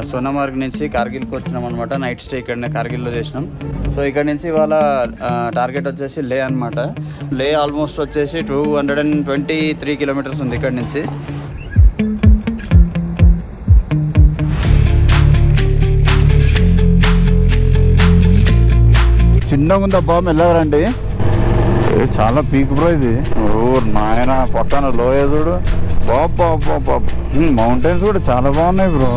సోనామార్గ్ నుంచి కార్గిల్కి వచ్చినాం అనమాట. నైట్ స్టే ఇక్కడనే కార్గిల్లో చేసినాం. సో ఇక్కడ నుంచి ఇవాళ టార్గెట్ వచ్చేసి లే అనమాట. లే ఆల్మోస్ట్ వచ్చేసి 223 కిలోమీటర్స్ ఉంది ఇక్కడ నుంచి. చిన్నగా ఉంది అబ్బా, మెల్లగరండి. చాలా పీక్ బ్రో ఇది. ఓ నాయన, పక్కన లోయ చూడు. బాబా బాబా, మౌంటైన్స్ కూడా చాలా బాగున్నాయి bro.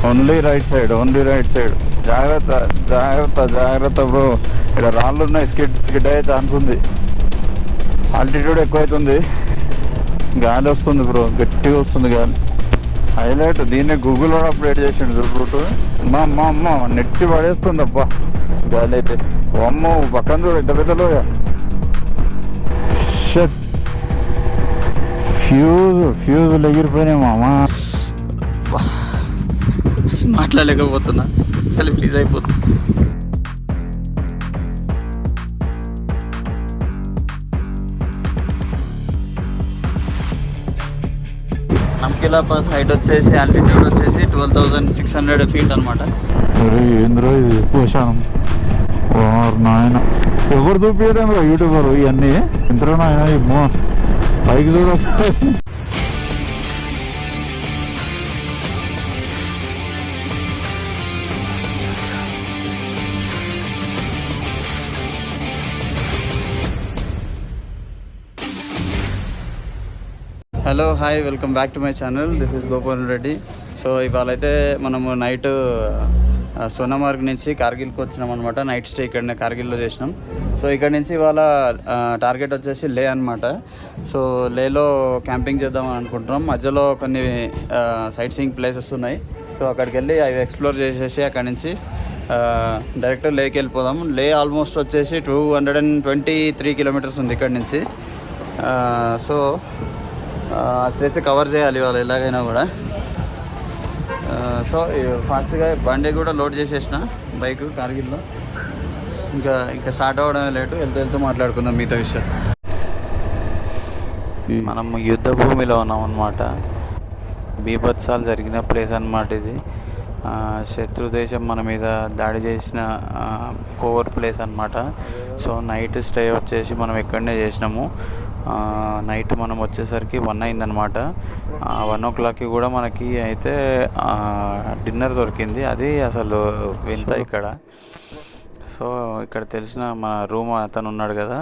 Only right side, only right side. జాగ్రత్త జాగ్రత్త జాగ్రత్త బ్రో. ఇక్కడ రాళ్ళు ఉన్నాయి, స్కిడ్ అయ్యే ఛాన్స్ ఉంది. ఆల్టిట్యూడ్ ఎక్కువైతుంది, గాలి వస్తుంది బ్రో, గట్టిగా వస్తుంది గాలి. హైలైట్ దీన్నే గూగుల్ కూడా అప్డేట్ చేసిండు రూట్. అమ్మ నెట్టి పడేస్తుంది అబ్బా గాలి అయితే. అమ్మ పక్కన చూడు ఎంత పెద్ద లోయ. ఫ్యూజులు ఎగిరిపోయినాయి మామా. మాట్లాడలేకపోతున్నా, చలి ప్లీజ్ అయిపోతుంది. నమ్కిలా పాస్ హైట్ వచ్చేసి ఆల్టిట్యూడ్ వచ్చేసి 12,600 ఫీట్ అనమాట. ఏంద్రో ఇది పోషానం నాయన. ఎవరు చూపించడం యూట్యూబర్ ఇవన్నీ ఎంతలో నాయన. పైకి చూడొచ్చు. Hello hi, welcome back to my channel. This is Gopal Reddy. So ఇవాళ అయితే మనము నైట్ సోనామార్గ్ నుంచి కార్గిల్కి వచ్చినాం అనమాట. నైట్ స్టే ఇక్కడనే కార్గిల్లో చేసినాం. సో ఇక్కడ నుంచి ఇవాళ టార్గెట్ వచ్చేసి లే అనమాట. సో లేలో క్యాంపింగ్ చేద్దామని అనుకుంటున్నాం. మధ్యలో కొన్ని సైట్ సీయింగ్ ప్లేసెస్ ఉన్నాయి. సో అక్కడికి వెళ్ళి అవి ఎక్స్ప్లోర్ చేసేసి అక్కడి నుంచి డైరెక్ట్ లేకి వెళ్ళిపోదాం. లే ఆల్మోస్ట్ వచ్చేసి 223 కిలోమీటర్స్ ఉంది ఇక్కడ నుంచి. సో ఆ స్టేజ్ కవర్ చేయాలి వాళ్ళు ఎలాగైనా కూడా. సో ఫాస్ట్గా బండి కూడా లోడ్ చేసేసిన బైక్ కార్గిల్లో. ఇంకా స్టార్ట్ అవ్వడమే లేటు. వెళ్తూ మాట్లాడుకుందాం మిగతా విషయం. మనం యుద్ధ భూమిలో ఉన్నాం అన్నమాట. బీభత్సాలు జరిగిన ప్లేస్ అన్నమాట ఇది. శత్రు దేశం మన మీద దాడి చేసిన కోర్ ప్లేస్ అన్నమాట. సో నైట్ స్టే వచ్చేసి మనం ఇక్కడనే చేసినాము. నైట్ మనం వచ్చేసరికి 1 అయిందనమాట. 1 o'clockకి కూడా మనకి అయితే డిన్నర్ దొరికింది. అది అసలు వింత ఇక్కడ. సో ఇక్కడ తెలిసిన మన రూమ్ అతను ఉన్నాడు కదా,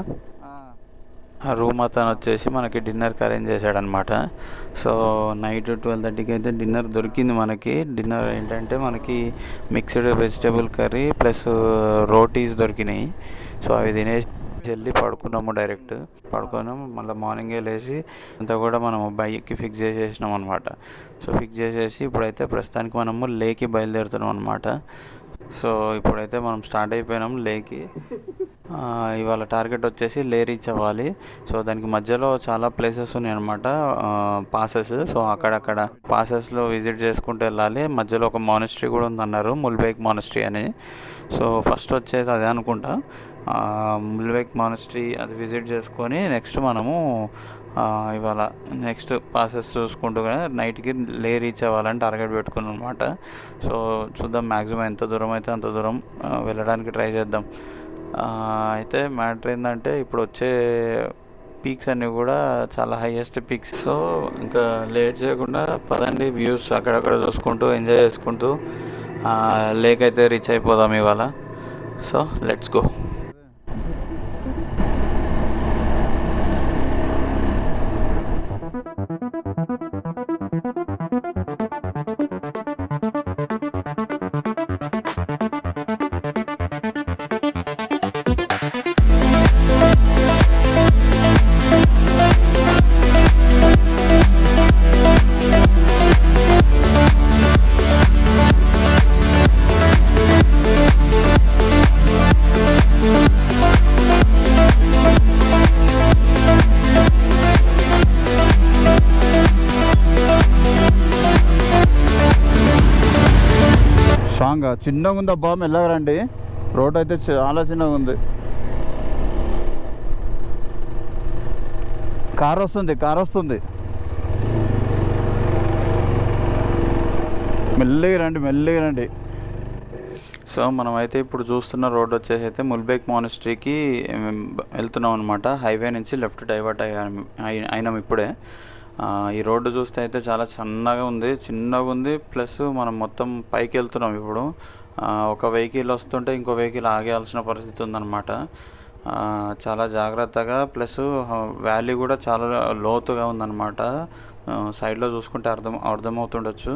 ఆ రూమ్ అతను వచ్చేసి మనకి డిన్నర్కి అరేంజ్ చేశాడనమాట. సో నైట్ 12:30కి అయితే డిన్నర్ దొరికింది మనకి. డిన్నర్ ఏంటంటే మనకి mixed vegetable curry plus rotis దొరికినాయి. సో అవి తినేసి వెళ్ళి పడుకున్నాము. డైరెక్ట్ పడుకున్నాము. మళ్ళీ మార్నింగే లేచి అంతా కూడా మనము బైక్కి ఫిక్స్ చేసేసినాం అనమాట. సో ఫిక్స్ చేసేసి ఇప్పుడైతే ప్రస్తుతానికి మనము లేకి బయలుదేరుతున్నాం అనమాట. సో ఇప్పుడైతే మనం స్టార్ట్ అయిపోయినాం లేకి. ఇవాళ టార్గెట్ వచ్చేసి లే రీచ్ అవ్వాలి. సో దానికి మధ్యలో చాలా ప్లేసెస్ ఉన్నాయి అనమాట, పాసెస్. సో అక్కడక్కడ పాసెస్లో విజిట్ చేసుకుంటూ వెళ్ళాలి. మధ్యలో ఒక మానిస్ట్రీ కూడా ఉందన్నారు, ముల్బేక్ మానిస్ట్రీ అని. సో ఫస్ట్ వచ్చేది అదే అనుకుంటా, ముల్బేక్ మానిస్ట్రీ. అది విజిట్ చేసుకొని నెక్స్ట్ మనము ఇవాళ నెక్స్ట్ పాసెస్ చూసుకుంటూ నైట్కి లే రీచ్ అవ్వాలని టార్గెట్ పెట్టుకున్నాం అనమాట. సో చూద్దాం, మ్యాక్సిమం ఎంత దూరం అయితే అంత దూరం వెళ్ళడానికి ట్రై చేద్దాం. అయితే మ్యాటర్ ఏంటంటే ఇప్పుడు వచ్చే పీక్స్ అన్నీ కూడా చాలా హైయెస్ట్ పీక్స్. సో ఇంకా లేట్ చేయకుండా పదండి, వ్యూస్ అక్కడక్కడ చూసుకుంటూ ఎంజాయ్ చేసుకుంటూ లేక్ అయితే రీచ్ అయిపోదాం ఇవాళ. So let's go. చిన్నగా ఉంది అబ్బా, మెల్లగరండి. రోడ్ అయితే చాలా చిన్నగా ఉంది. కార్ వస్తుంది. మెల్లిగా రండి. సో మనమైతే ఇప్పుడు చూస్తున్న రోడ్ వచ్చేసి అయితే ముల్బేక్ మానిస్ట్రీకి వెళ్తున్నాం అనమాట. హైవే నుంచి లెఫ్ట్ డైవర్ట్ అయినాం ఇప్పుడే. ఈ రోడ్డు చూస్తే అయితే చాలా చిన్నగా ఉంది. ప్లస్ మనం మొత్తం పైకి వెళ్తున్నాం ఇప్పుడు. ఒక వెహికల్ వస్తుంటే ఇంకో వెహికల్ ఆగేయాల్సిన పరిస్థితి ఉందన్నమాట. చాలా జాగ్రత్తగా, ప్లస్ వ్యాలీ కూడా చాలా లోతుగా ఉందన్నమాట. సైడ్లో చూసుకుంటే అర్థమవుతుండొచ్చు.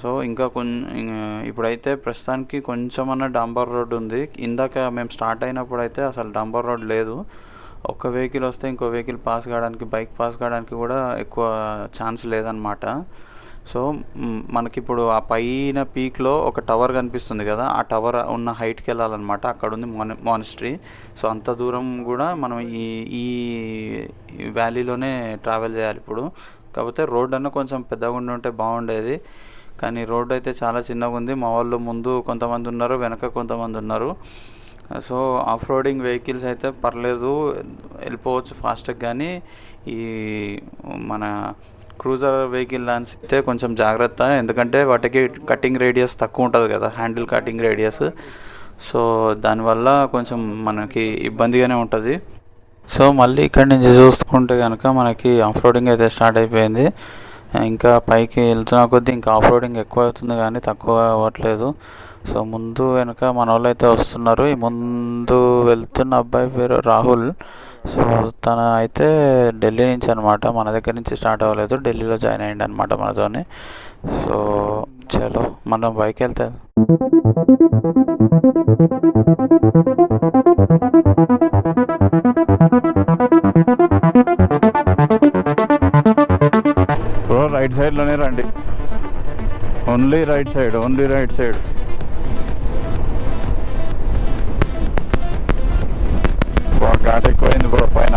సో ఇంకా ఇప్పుడైతే ప్రస్తుతానికి కొంచెమన్నా డాంబర్ రోడ్ ఉంది. ఇందాక మేము స్టార్ట్ అయినప్పుడు అయితే అసలు డాంబర్ రోడ్ లేదు. ఒక్క వెహికల్ వస్తే ఇంకో వెహికల్ బైక్ పాస్ కావడానికి కూడా ఎక్కువ ఛాన్స్ లేదనమాట. సో మనకిప్పుడు ఆ పైన పీక్లో ఒక టవర్ కనిపిస్తుంది కదా, ఆ టవర్ ఉన్న హైట్కి వెళ్ళాలన్నమాట. అక్కడ ఉంది మానిస్ట్రీ. సో అంత దూరం కూడా మనం ఈ వ్యాలీలోనే ట్రావెల్ చేయాలి ఇప్పుడు. కాకపోతే రోడ్ అన్న కొంచెం పెద్దగా ఉంటే బాగుండేది, కానీ రోడ్ అయితే చాలా చిన్నగా ఉంది. మా వాళ్ళు ముందు కొంతమంది ఉన్నారు, వెనక కొంతమంది ఉన్నారు. సో ఆఫ్ రోడింగ్ వెహికల్స్ అయితే పర్లేదు, వెళ్ళిపోవచ్చు ఫాస్ట్గా. కానీ ఈ మన క్రూజర్ వెహికల్ లాంటి అయితే కొంచెం జాగ్రత్త, ఎందుకంటే వాటికి కటింగ్ రేడియస్ తక్కువ ఉంటుంది కదా, హ్యాండిల్ కటింగ్ రేడియస్. సో దానివల్ల కొంచెం మనకి ఇబ్బందిగానే ఉంటుంది. సో మళ్ళీ ఇక్కడి నుంచి చూసుకుంటే కనుక మనకి ఆఫ్ రోడింగ్ అయితే స్టార్ట్ అయిపోయింది. ఇంకా పైకి వెళ్తున్న కొద్దీ ఇంకా ఆఫ్ రోడింగ్ ఎక్కువ అవుతుంది కానీ తక్కువ అవ్వట్లేదు. సో ముందు వెనక మన వాళ్ళు అయితే వస్తున్నారు. ఈ ముందు వెళ్తున్న అబ్బాయి పేరు రాహుల్. సో తన అయితే ఢిల్లీ నుంచి అనమాట, మన దగ్గర నుంచి స్టార్ట్ అవ్వలేదు, ఢిల్లీలో జాయిన్ అయ్యింది అనమాట మనతోని. సో చలో మనం బైక్ వెళ్తే రైట్ సైడ్లోనే రండి. Only right side. ఘాట్ ఎక్కువైంది బ్రో పైన.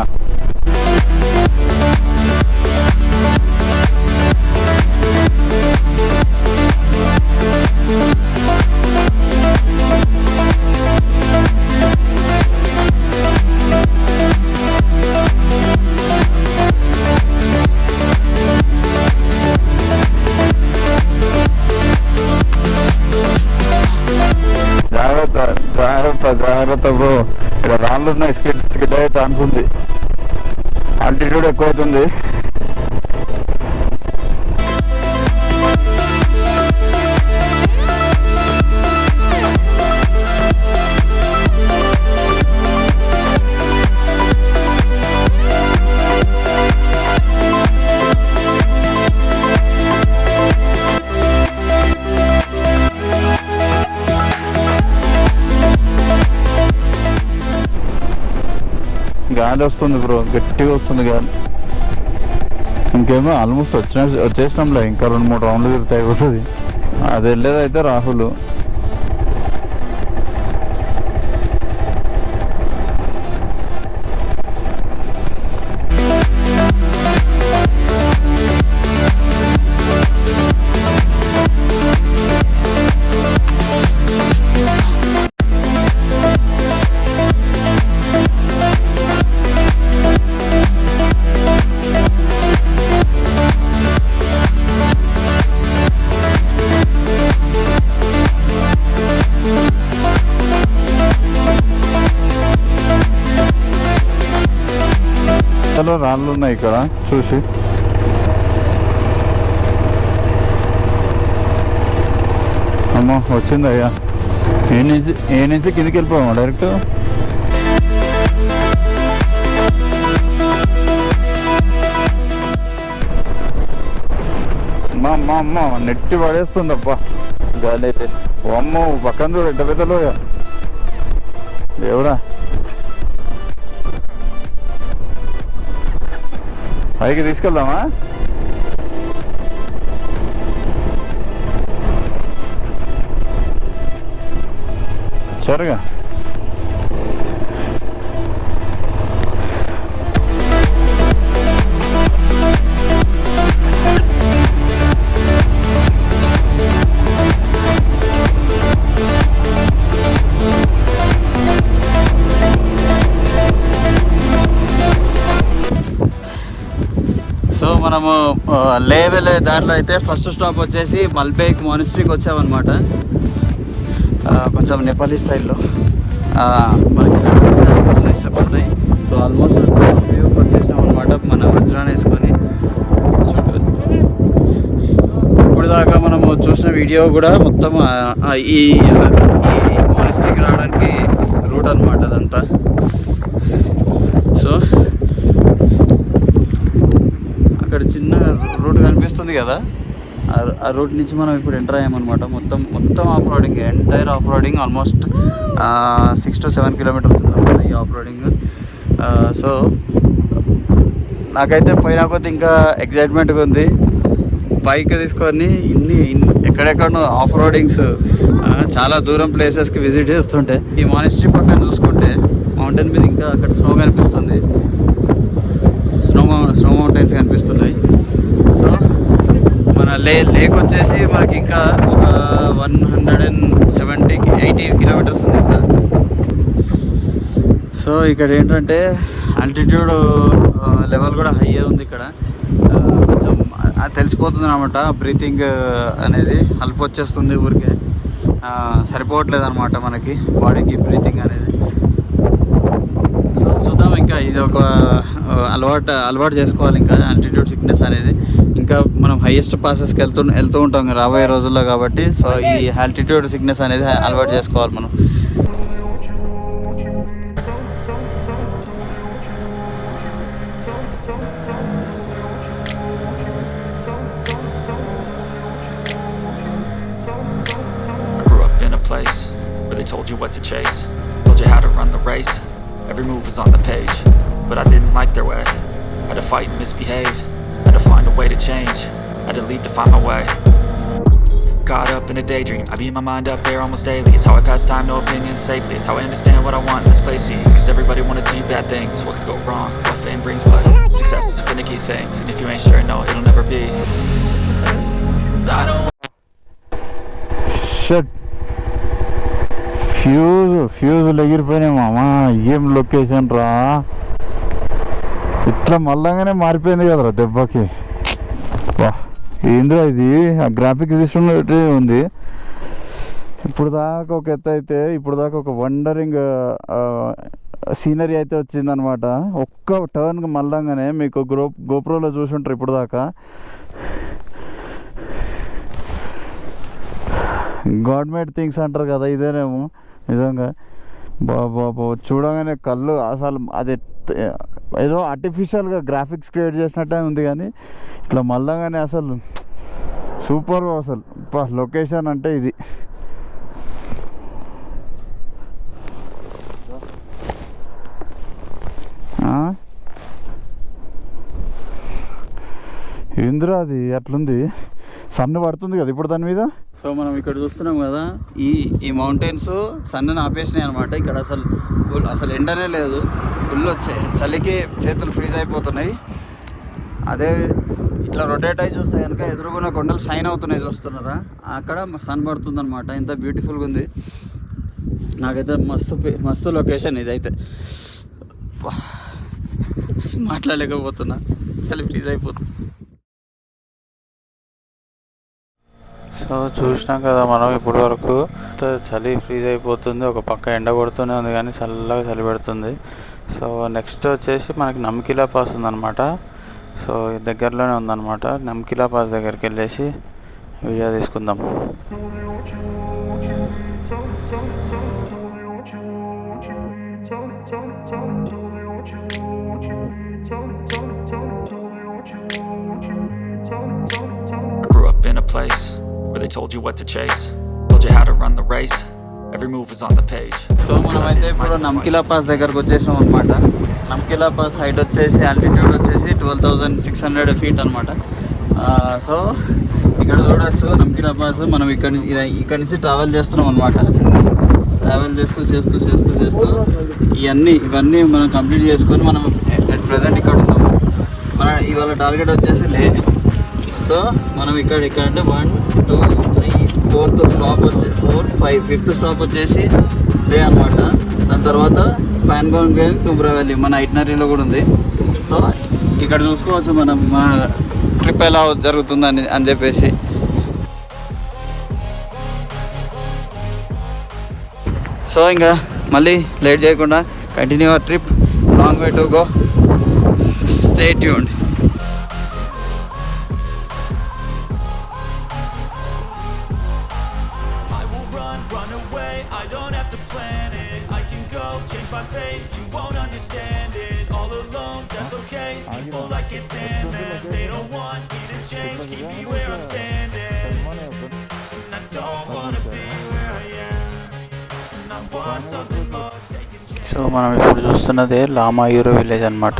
జాగ్రత్త బ్రో, ఇక్కడ రాళ్ళు ఉన్నాయి, స్కిడ్ అయ్యే ఛాన్స్ ఉంది, ఆల్టిట్యూడ్ ఎక్కువ అవుతుంది. గాలి వస్తుంది బ్రో, గట్టిగా వస్తుంది గాలి. ఇంకేమో ఆల్మోస్ట్ వచ్చేసినాంలే, ఇంకా 2-3 రౌండ్లు తిరిగితే అయిపోతుంది. అది వెళ్ళేది అయితే రాహుల్. రాళ్ళు ఉన్నాయి ఇక్కడ చూసి. అమ్మో వచ్చింది అయ్యా. ఏ నుంచి కిందికి వెళ్ళిపోయాము డైరెక్ట్. అమ్మ నెట్టి పడేస్తుంది అబ్బా గాలి అయితే. అమ్మో పక్కన చూడు ఎంత పెద్దలో దేవుడా. పైకి తీసుకెళ్దామా? సరేగా. మనము లే వెళ్ళే దారిలో అయితే ఫస్ట్ స్టాప్ వచ్చేసి మల్బేక్ మానిస్ట్రీకి వచ్చామన్నమాట. కొంచెం నేపాలీ స్టైల్లో మనకి స్టెప్స్ ఉన్నాయి. సో ఆల్మోస్ట్ వ్యూకి వచ్చేసినాం అనమాట మన వజ్రాన్ని వేసుకొని. ఇప్పుడు దాకా మనము చూసిన వీడియో కూడా మొత్తం ఈ మానిస్ట్రీకి రావడానికి రూట్ అనమాట అదంతా. సో అక్కడ చిన్న రూట్ కనిపిస్తుంది కదా, ఆ రూట్ నుంచి మనం ఇప్పుడు ఎంటర్ అయ్యామన్నమాట. మొత్తం off roading, entire off roading almost 6 to 7 kilometers ఉందన్నమాట ఈ ఆఫ్ రోడింగ్. సో నాకైతే పోయినా కొద్ది ఇంకా ఎగ్జైట్మెంట్గా ఉంది. బైక్ తీసుకొని ఎక్కడెక్కడో ఆఫ్ రోడింగ్స్ చాలా దూరం ప్లేసెస్కి విజిట్ చేస్తుంటే ఈ మానిస్ట్రీ పక్కన చూసుకుంటే మౌంటైన్ మీద ఇంకా అక్కడ స్నో కనిపిస్తుంది, స్నో మౌంటైన్స్ కనిపిస్తున్నాయి. సో మన లేక్ వచ్చేసి మనకి ఇంకా ఒక 180 kilometers ఉంది ఇంకా. సో ఇక్కడ ఏంటంటే ఆల్టిట్యూడ్ లెవెల్ కూడా హై ఉంది ఇక్కడ. కొంచెం తెలిసిపోతుంది అన్నమాట బ్రీతింగ్ అనేది, అల్పు వచ్చేస్తుంది ఊరికే, సరిపోవట్లేదు అనమాట మనకి బాడీకి బ్రీతింగ్ అనేది. సో చూద్దాం, ఇంకా ఇది ఒక అలవాటు చేసుకోవాలి ఇంకా ఆల్టిట్యూడ్ సిక్నెస్ అనేది. ఇంకా మనం హైయెస్ట్ పాసెస్కి వెళ్తూ ఉంటాం రాబోయే రోజుల్లో కాబట్టి. సో ఈ ఆల్టిట్యూడ్ సిక్నెస్ అనేది అలవాటు చేసుకోవాలి మనం. Told you what to chase, told you how to run the race. Every move was on the page, but I didn't like their way. Had to fight and misbehave, had to find a way to change, had to leave to find my way. Caught up in a daydream, I beat my mind up there almost daily. It's how I pass time, no opinions safely. It's how I understand what I want in this place, see. Cause everybody wanna tell you bad things, what could go wrong, what fame brings. But success is a finicky thing, and if you ain't sure, no, it'll never be. I don't Shit. ఫ్యూజులు ఎగిరిపోయినాయి మామా. ఏం location రా, ఇట్లా మళ్ళాగానే మారిపోయింది కదరా దెబ్బకి. ఏంద్రా ఇది, ఆ గ్రాఫిక్స్ సిస్టమ్ ఉంది. ఇప్పుడు దాకా ఒక ఎత్తు అయితే, ఇప్పుడు దాకా ఒక వండరింగ్ సీనరీ అయితే వచ్చిందనమాట. ఒక్క టర్న్కి మళ్ళంగానే మీకు గోప్రోలో చూసుంటారు ఇప్పుడు దాకా. గాడ్ మేడ్ థింగ్స్ అంటారు కదా, ఇదేనేమో నిజంగా. బాబా చూడగానే కళ్ళు అసలు అది ఏదో ఆర్టిఫిషియల్గా గ్రాఫిక్స్ క్రియేట్ చేసినట్టే ఉంది, కానీ ఇట్లా మళ్ళగానే అసలు సూపర్. అసలు లొకేషన్ అంటే ఇది. ఏందిరా అది అట్లుంది, సన్ పడుతుంది కదా ఇప్పుడు దాని మీద. సో మనం ఇక్కడ చూస్తున్నాం కదా, ఈ మౌంటైన్స్ సన్నని ఆపేసినాయి అనమాట. ఇక్కడ అసలు ఎండనే లేదు, ఫుల్ చలికి చేతులు ఫ్రీజ్ అయిపోతున్నాయి. అదే ఇట్లా రొటేట్ అయి చూస్తే కనుక ఎదురుగున్న కొండలు షైన్ అవుతున్నాయి, చూస్తున్నారా, అక్కడ సన్ పడుతుంది అనమాట. ఎంత బ్యూటిఫుల్గా ఉంది. నాకైతే మస్తు లొకేషన్ ఇదైతే. మాట్లాడలేకపోతున్నా, చలి ఫ్రీజ్ అయిపోతుంది. సో చూసినాం కదా మనం ఇప్పటి వరకు. చలి ఫ్రీజ్ అయిపోతుంది, ఒక పక్క ఎండ కొడుతూనే ఉంది కానీ చల్లగా చలి పెడుతుంది. సో నెక్స్ట్ వచ్చేసి మనకి నమ్కిలా పాస్ ఉందన్నమాట. సో దగ్గరలోనే ఉందన్నమాట. నమ్కిలా పాస్ దగ్గరికి వెళ్ళేసి వీడియో తీసుకుందాం. Where they told you what to chase, told you how to run the race. Every move was on the page. So మనమైతే ఇప్పుడు నమ్కిలా పాస్ దగ్గరకు వచ్చేసాం అనమాట. నమ్కిలా పాస్ హైట్ వచ్చేసి ఆల్టిట్యూడ్ వచ్చేసి 12,600 feet అనమాట. సో ఇక్కడ చూడవచ్చు నమ్కిలా పాస్. మనం ఇక్కడ నుంచి ట్రావెల్ చేస్తున్నాం అనమాట. ట్రావెల్ చేస్తూ ఇవన్నీ మనం కంప్లీట్ చేసుకొని మనం అట్ ప్రజెంట్ ఇక్కడ ఉన్నాం. మన ఇవాళ టార్గెట్ వచ్చేసి లే. సో మనం ఇక్కడ అంటే 1, 2, 3, 4th స్టాప్ వచ్చి 4, 5, 5th స్టాప్ వచ్చేసి లే అనమాట. దాని తర్వాత ప్యాన్గాంగ్ గేమ్, నుబ్రా వ్యాలీ మన ఐటనరీలో కూడా ఉంది. సో ఇక్కడ చూసుకోవచ్చు మనం ట్రిప్ ఎలా జరుగుతుందని అని చెప్పేసి. సో ఇంకా మళ్ళీ లేట్ చేయకుండా continue our trip, long way to go, stay tuned. So మనం ఇప్పుడు చూస్తున్నదే లామాయూరు విలేజ్ అనమాట.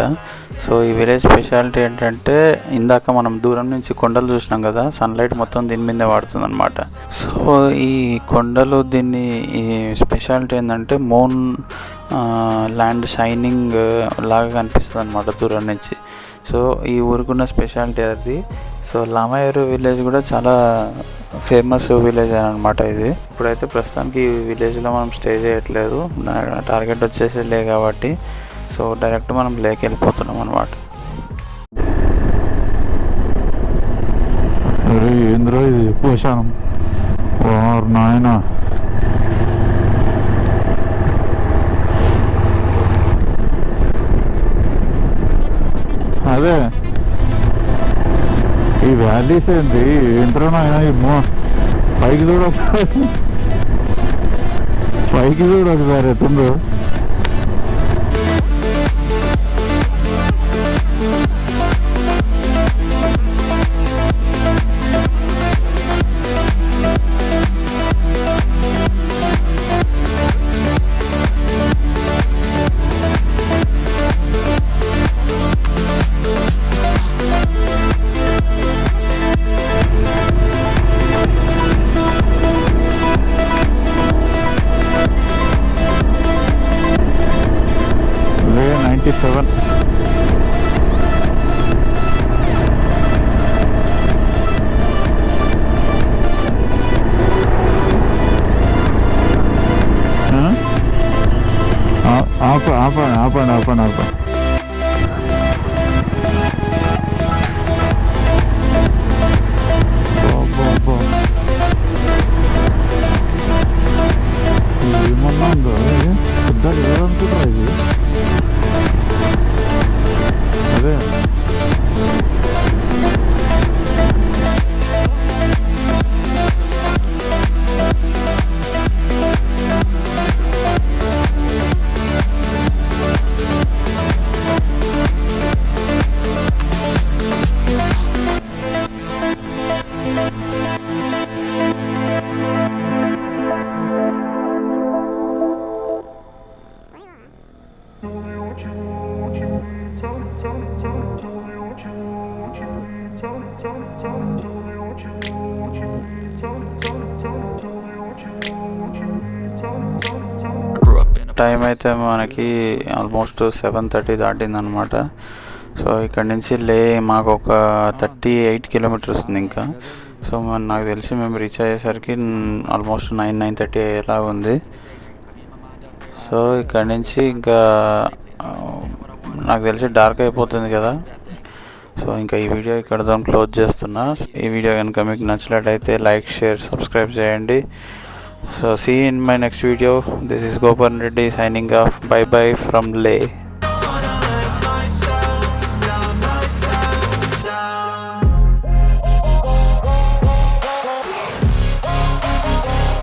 సో ఈ విలేజ్ స్పెషాలిటీ ఏంటంటే, ఇందాక మనం దూరం నుంచి కొండలు చూసినాం కదా, సన్లైట్ మొత్తం దీని మీదే పడుతుంది అనమాట. సో ఈ కొండలు దీన్ని ఈ స్పెషాలిటీ ఏంటంటే మూన్ ల్యాండ్ షైనింగ్ లాగా కనిపిస్తుంది అనమాట దూరం నుంచి. సో ఈ ఊరుకున్న స్పెషాలిటీ అది. సో లామాయూరు విలేజ్ కూడా చాలా ఫేమస్ విలేజ్ అనమాట ఇది. ఇప్పుడైతే ప్రస్తుతానికి ఈ విలేజ్లో మనం స్టే చేయట్లేదు, టార్గెట్ వచ్చేసి లే కాబట్టి. సో డైరెక్ట్ మనం లేక్ వెళ్ళిపోతున్నాం అనమాట. ఏంద్రో ఇది పోషానం నాయన. అదే ఈ వ్యాలీస్ ఏంటి ఏంట్రో నాయన. పైకి చూడ పైకి చూడ ఒకసారి ఎత్తుండ్రు. ఆపండి. ఏమన్నా ఉందో పెద్దలు ఏదనుకుంటారా ఇది? అదే టైం అయితే మనకి ఆల్మోస్ట్ 7:30 దాటిందనమాట. సో ఇక్కడ నుంచి మాకు ఒక 38 కిలోమీటర్స్ ఉంది ఇంకా. సో నాకు తెలిసి మేము రీచ్ అయ్యేసరికి ఆల్మోస్ట్ 9:30 అయ్యేలా ఉంది. సో ఇక్కడ నుంచి ఇంకా నాకు తెలిసి డార్క్ అయిపోతుంది కదా. సో ఇంకా ఈ వీడియో ఇక్కడ క్లోజ్ చేస్తున్నా. ఈ వీడియో కనుక మీకు నచ్చినట్లయితే లైక్, షేర్, సబ్స్క్రైబ్ చేయండి. So see you in my next video. This is Gopan Reddy signing off. Bye bye from Leh.